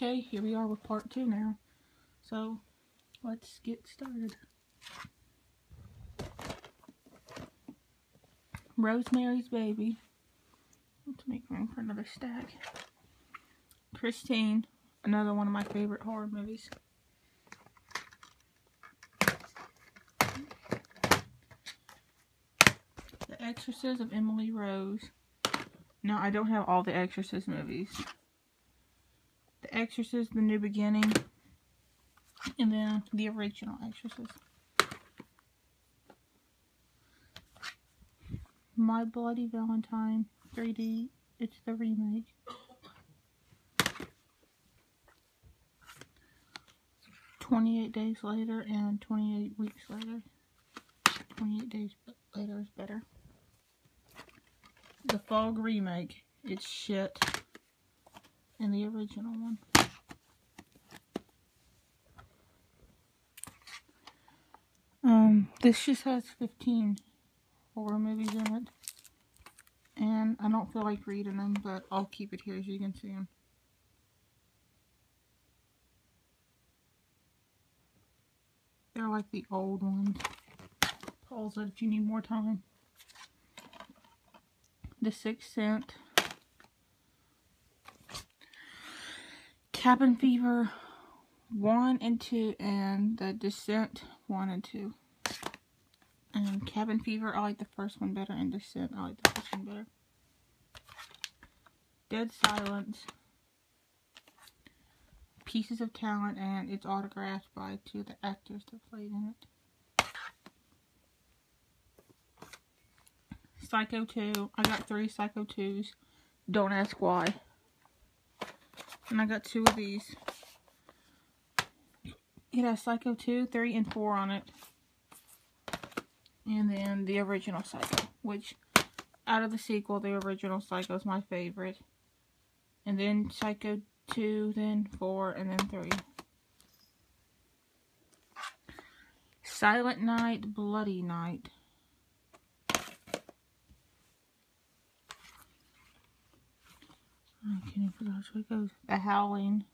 Okay, here we are with part 2 now. So, let's get started. Rosemary's Baby. Let's make room for another stack. Christine, another one of my favorite horror movies. The Exorcist of Emily Rose. Now, I don't have all the Exorcist movies. The Exorcist, The New Beginning, and then the original Exorcist. My Bloody Valentine 3D. It's the remake. "28 Days Later" and 28 Weeks Later. 28 Days Later is better. The Fog remake. It's shit. And the original one. This just has 15 horror movies in it. And I don't feel like reading them, but I'll keep it here so you can see them. They're like the old ones. Pause it if you need more time. The Sixth Sense. Cabin Fever 1 and 2, and The Descent 1 and 2. And Cabin Fever, I like the first one better, and Descent, I like the first one better. Dead Silence. Pieces of Talent, and it's autographed by 2 of the actors that played in it. Psycho 2. I got 3 Psycho 2s. Don't ask why. And I got 2 of these. It has Psycho 2, 3, and 4 on it. And then the original Psycho, which, out of the sequel, the original Psycho is my favorite. And then Psycho 2, then 4, and then 3. Silent Night, Bloody Night. I can't forget how it goes. The Howling.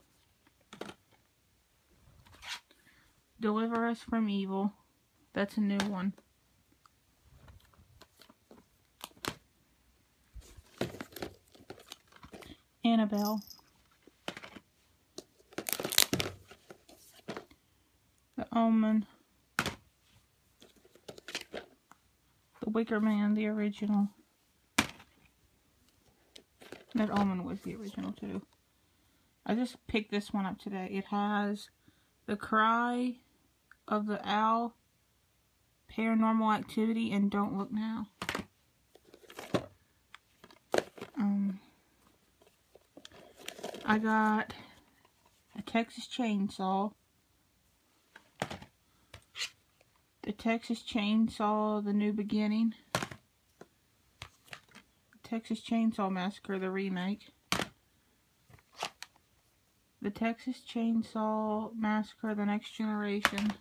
Deliver Us from Evil. That's a new one. Annabelle. The Omen. The Wicker Man, the original. That Omen was the original too. I just picked this one up today. It has The Cry of the Owl, Paranormal Activity, and Don't Look Now. I got a Texas Chainsaw. The Texas Chainsaw, The New Beginning. Texas Chainsaw Massacre, the remake. The Texas Chainsaw Massacre, The Next Generation.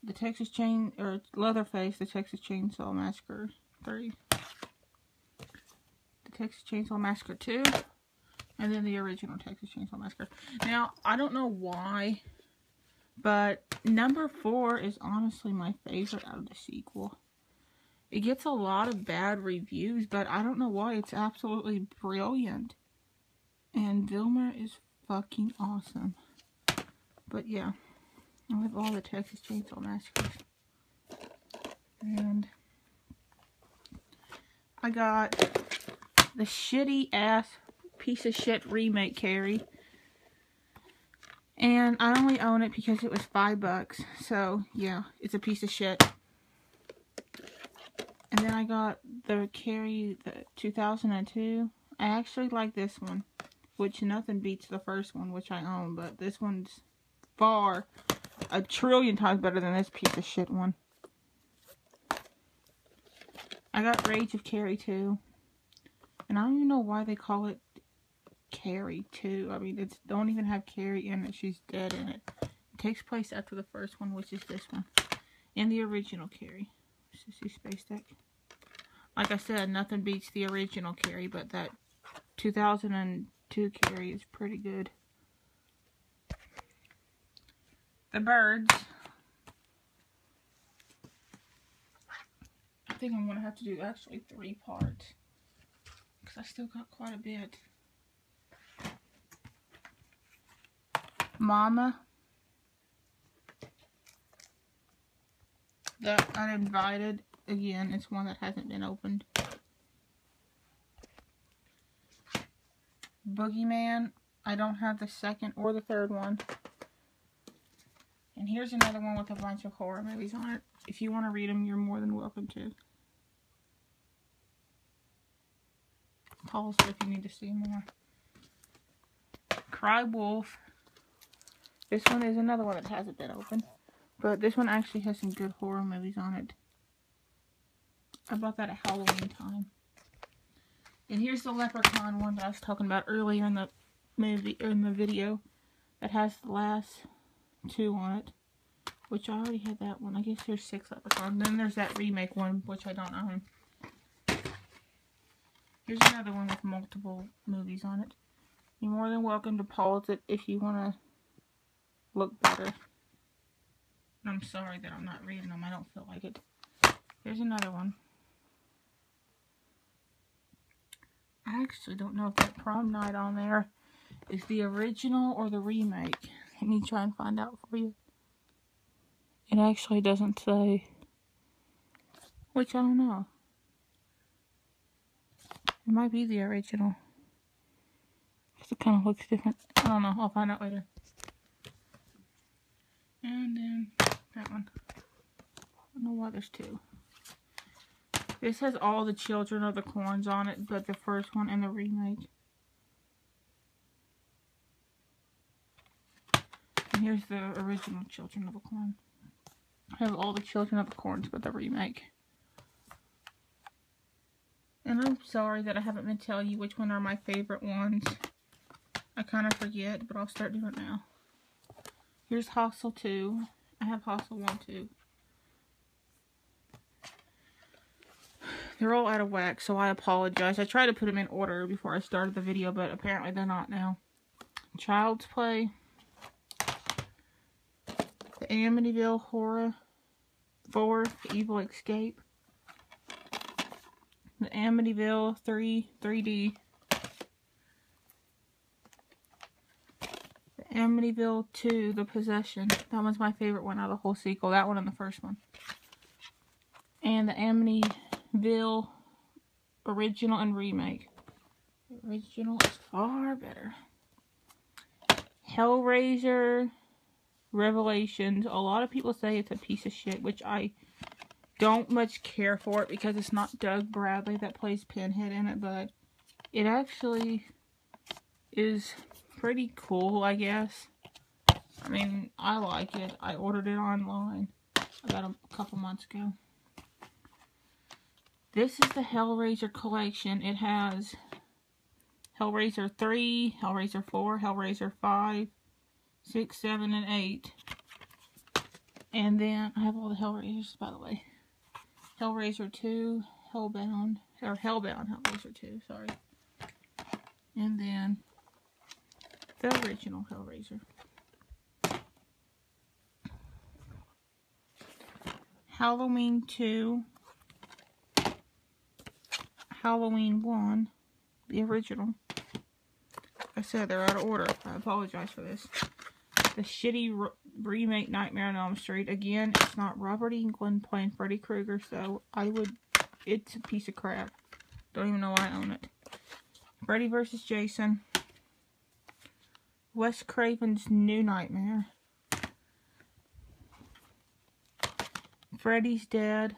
The Leatherface, The Texas Chainsaw Massacre 3. The Texas Chainsaw Massacre 2. And then the original Texas Chainsaw Massacre. Now, I don't know why, but number 4 is honestly my favorite out of the sequel. It gets a lot of bad reviews, but I don't know why. It's absolutely brilliant. And Vilmer is fucking awesome. But yeah, I love all the Texas Chainsaw Massacres. And I got the shitty ass piece of shit remake Carrie. And I only own it because it was $5. So yeah, it's a piece of shit. And then I got the Carrie, the 2002. I actually like this one, which nothing beats the first one, which I own. But this one's far, a trillion times better than this piece of shit one. I got Rage of Carrie 2. And I don't even know why they call it Carrie 2. I mean, it's don't even have Carrie in it. She's dead in it. It takes place after the first one, which is this one. And the original Carrie. Sissy Spacek. Like I said, nothing beats the original Carrie, but that 2002 2 Carrie is pretty good. The Birds. I think I'm going to have to do actually 3 parts. Because I still got quite a bit. Mama. The Uninvited. Again, it's one that hasn't been opened. Boogeyman. I don't have the second or the third one. And here's another one with a bunch of horror movies on it. If you want to read them, you're more than welcome to. Pause if you need to see more. Cry Wolf. This one is another one that hasn't been opened. But this one actually has some good horror movies on it. I bought that at Halloween time. And here's the Leprechaun one that I was talking about earlier in the movie, or in the video. That has the last 2 on it. Which I already had that one. I guess there's 6 Leprechauns. Then there's that remake one, which I don't own. Here's another one with multiple movies on it. You're more than welcome to pause it if you want to look better. I'm sorry that I'm not reading them. I don't feel like it. Here's another one. I actually don't know if that Prom Night on there is the original or the remake. Let me try and find out for you. It actually doesn't say. Which I don't know. It might be the original. Because it kind of looks different. I don't know. I'll find out later. And then that one. I don't know why there's 2. This has all the Children of the Corns on it, but the first one and the remake. And here's the original Children of the Corn. I have all the Children of the Corns, but the remake. And I'm sorry that I haven't been telling you which one are my favorite ones. I kind of forget, but I'll start doing it now. Here's Hostel 2. I have Hostel 1 too. They're all out of whack, so I apologize. I tried to put them in order before I started the video, but apparently they're not now. Child's Play. The Amityville Horror 4, Evil Escape. The Amityville 3D. The Amityville 2, The Possession. That one's my favorite one out of the whole sequel. That one and the first one. And the Amityville original and remake. The original is far better. Hellraiser Revelations. A lot of people say it's a piece of shit, which I don't much care for it because it's not Doug Bradley that plays Pinhead in it, but it actually is pretty cool, I guess. I mean, I like it. I ordered it online about a couple months ago. This is the Hellraiser collection. It has Hellraiser 3, Hellraiser 4, Hellraiser 5, 6, 7, and 8. And then I have all the Hellraisers, by the way. Hellraiser 2, Hellbound Hellraiser 2, sorry. And then the original Hellraiser. Halloween 2. Halloween 1. The original. Like I said, they're out of order. I apologize for this. The shitty remake Nightmare on Elm Street. Again, it's not Robert Englund playing Freddy Krueger, so it's a piece of crap. Don't even know why I own it. Freddy vs. Jason. Wes Craven's New Nightmare. Freddy's Dead.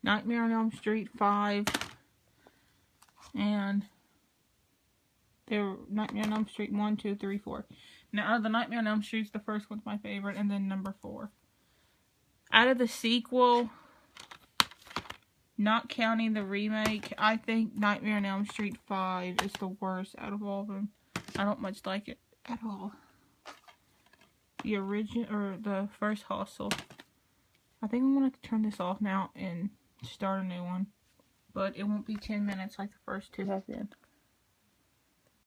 Nightmare on Elm Street 5. And the Nightmare on Elm Street 1, 2, 3, 4. Now, out of the Nightmare on Elm Street, the first one's my favorite, and then number 4. Out of the sequel, not counting the remake, I think Nightmare on Elm Street 5 is the worst out of all of them. I don't much like it at all. The original, or the first Hostel. I think I'm going to turn this off now and start a new one. But it won't be 10 minutes like the first 2 have been.